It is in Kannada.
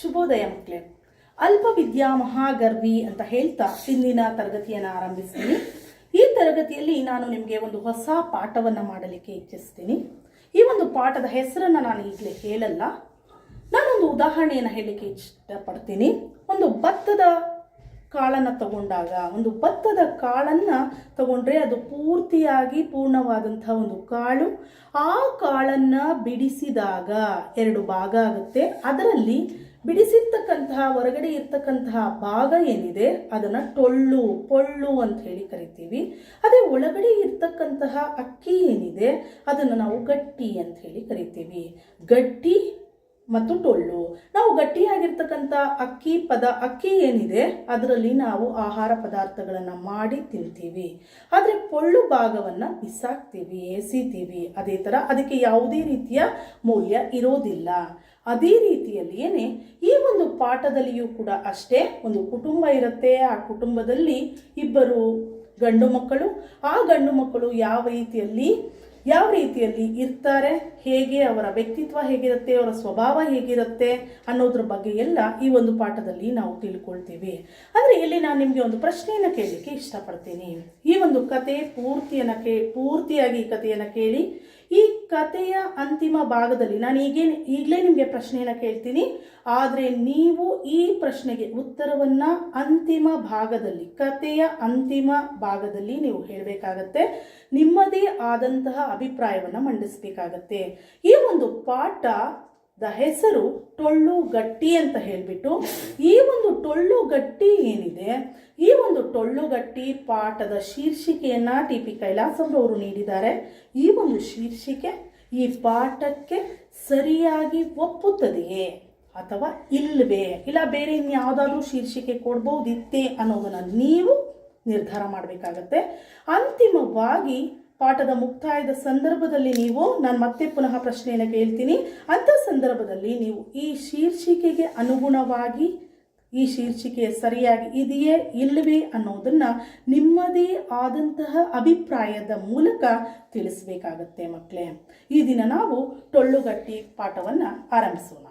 ಶುಭೋದಯ ಮಕ್ಕಳೇ. ಅಲ್ಪ ವಿದ್ಯಾ ಮಹಾಗರ್ವಿ ಅಂತ ಹೇಳ್ತಾ ಇಂದಿನ ತರಗತಿಯನ್ನು ಆರಂಭಿಸ್ತೀನಿ. ಈ ತರಗತಿಯಲ್ಲಿ ನಾನು ನಿಮಗೆ ಒಂದು ಹೊಸ ಪಾಠವನ್ನು ಮಾಡಲಿಕ್ಕೆ ಇಚ್ಛಿಸ್ತೀನಿ. ಈ ಒಂದು ಪಾಠದ ಹೆಸರನ್ನು ನಾನು ಈಗಲೇ ಹೇಳಲ್ಲ. ನಾನೊಂದು ಉದಾಹರಣೆಯನ್ನು ಹೇಳಲಿಕ್ಕೆ ಇಷ್ಟಪಡ್ತೀನಿ. ಒಂದು ಭತ್ತದ ಕಾಳನ್ನು ತಗೊಂಡಾಗ, ಒಂದು ಭತ್ತದ ಕಾಳನ್ನು ತಗೊಂಡ್ರೆ ಅದು ಪೂರ್ಣವಾದಂತಹ ಒಂದು ಕಾಳು. ಆ ಕಾಳನ್ನು ಬಿಡಿಸಿದಾಗ ಎರಡು ಭಾಗ ಆಗುತ್ತೆ. ಅದರಲ್ಲಿ ಬಿಡಿಸಿರ್ತಕ್ಕಂತಹ ಹೊರಗಡೆ ಇರ್ತಕ್ಕಂತಹ ಭಾಗ ಏನಿದೆ ಅದನ್ನು ಪೊಳ್ಳು ಅಂತ ಹೇಳಿ ಕರಿತೀವಿ. ಅದೇ ಒಳಗಡೆ ಇರ್ತಕ್ಕಂತಹ ಅಕ್ಕಿ ಏನಿದೆ ಅದನ್ನು ನಾವು ಗಟ್ಟಿ ಅಂತ ಹೇಳಿ ಕರಿತೀವಿ. ಗಟ್ಟಿ ಮತ್ತು ಟೊಳ್ಳು. ನಾವು ಗಟ್ಟಿಯಾಗಿರ್ತಕ್ಕಂಥ ಅಕ್ಕಿ ಏನಿದೆ ಅದರಲ್ಲಿ ನಾವು ಆಹಾರ ಪದಾರ್ಥಗಳನ್ನು ಮಾಡಿ ತಿಂತೀವಿ. ಆದರೆ ಪೊಳ್ಳು ಭಾಗವನ್ನು ಬಿಸಾಕ್ತೀವಿ, ಎಸಿತೀವಿ. ಅದೇ ಥರ ಅದಕ್ಕೆ ಯಾವುದೇ ರೀತಿಯ ಮೌಲ್ಯ ಇರೋದಿಲ್ಲ. ಅದೇ ರೀತಿಯಲ್ಲಿಯೇ ಈ ಒಂದು ಪಾಠದಲ್ಲಿಯೂ ಕೂಡ ಅಷ್ಟೇ. ಒಂದು ಕುಟುಂಬ ಇರುತ್ತೆ. ಆ ಕುಟುಂಬದಲ್ಲಿ ಇಬ್ಬರು ಗಂಡು ಮಕ್ಕಳು. ಆ ಗಂಡು ಮಕ್ಕಳು ಯಾವ ರೀತಿಯಲ್ಲಿ ಇರ್ತಾರೆ, ಹೇಗೆ ಅವರ ವ್ಯಕ್ತಿತ್ವ ಹೇಗಿರುತ್ತೆ, ಅವರ ಸ್ವಭಾವ ಹೇಗಿರುತ್ತೆ ಅನ್ನೋದ್ರ ಬಗ್ಗೆ ಎಲ್ಲ ಈ ಒಂದು ಪಾಠದಲ್ಲಿ ನಾವು ತಿಳ್ಕೊಳ್ತೀವಿ. ಅಂದರೆ ಇಲ್ಲಿ ನಾನು ನಿಮಗೆ ಒಂದು ಪ್ರಶ್ನೆಯನ್ನು ಕೇಳಲಿಕ್ಕೆ ಇಷ್ಟಪಡ್ತೀನಿ. ಈ ಒಂದು ಕತೆ ಪೂರ್ತಿಯಾಗಿ ಈ ಕಥೆಯನ್ನು ಕೇಳಿ. ಈ ಕಥೆಯ ಅಂತಿಮ ಭಾಗದಲ್ಲಿ ನಾನು ಈಗಲೇ ನಿಮಗೆ ಪ್ರಶ್ನೆಯನ್ನು ಕೇಳ್ತೀನಿ. ಆದರೆ ನೀವು ಈ ಪ್ರಶ್ನೆಗೆ ಉತ್ತರವನ್ನು ಕಥೆಯ ಅಂತಿಮ ಭಾಗದಲ್ಲಿ ನೀವು ಹೇಳಬೇಕಾಗತ್ತೆ. ನಿಮ್ಮದೇ ಆದಂತಹ ಅಭಿಪ್ರಾಯವನ್ನು ಮಂಡಿಸಬೇಕಾಗತ್ತೆ. ಈ ಒಂದು ಪಾಠದ ಹೆಸರು ಟೊಳ್ಳು ಗಟ್ಟಿ ಅಂತ ಹೇಳಿಬಿಟ್ಟು, ಈ ಒಂದು ಟೊಳ್ಳು ಗಟ್ಟಿ ಏನಿದೆ, ಈ ಒಂದು ಟೊಳ್ಳು ಗಟ್ಟಿ ಪಾಠದ ಶೀರ್ಷಿಕೆಯನ್ನು ಟಿ.ಪಿ. ಕೈಲಾಸಂರವರು ನೀಡಿದ್ದಾರೆ. ಈ ಒಂದು ಶೀರ್ಷಿಕೆ ಈ ಪಾಠಕ್ಕೆ ಸರಿಯಾಗಿ ಒಪ್ಪುತ್ತದೆಯೇ ಅಥವಾ ಇಲ್ಲವೇ, ಇಲ್ಲ ಬೇರೆ ಇನ್ಯಾವುದಾದ್ರೂ ಶೀರ್ಷಿಕೆ ಕೊಡ್ಬೋದಿತ್ತೆ ಅನ್ನೋದನ್ನು ನೀವು ನಿರ್ಧಾರ ಮಾಡಬೇಕಾಗತ್ತೆ. ಅಂತಿಮವಾಗಿ ಪಾಠದ ಮುಕ್ತಾಯದ ಸಂದರ್ಭದಲ್ಲಿ ನಾನು ಮತ್ತೆ ಪುನಃ ಪ್ರಶ್ನೆಯನ್ನು ಕೇಳ್ತೀನಿ. ಅಂಥ ಸಂದರ್ಭದಲ್ಲಿ ನೀವು ಈ ಶೀರ್ಷಿಕೆಗೆ ಅನುಗುಣವಾಗಿ ಈ ಶೀರ್ಷಿಕೆ ಸರಿಯಾಗಿ ಇದೆಯೇ ಇಲ್ಲವೇ ಅನ್ನೋದನ್ನು ನಿಮ್ಮದೇ ಆದಂತಹ ಅಭಿಪ್ರಾಯದ ಮೂಲಕ ತಿಳಿಸಬೇಕಾಗತ್ತೆ ಮಕ್ಕಳೇ. ಈ ದಿನ ನಾವು ಟೊಳ್ಳುಗಟ್ಟಿ ಪಾಠವನ್ನು ಆರಂಭಿಸೋಣ.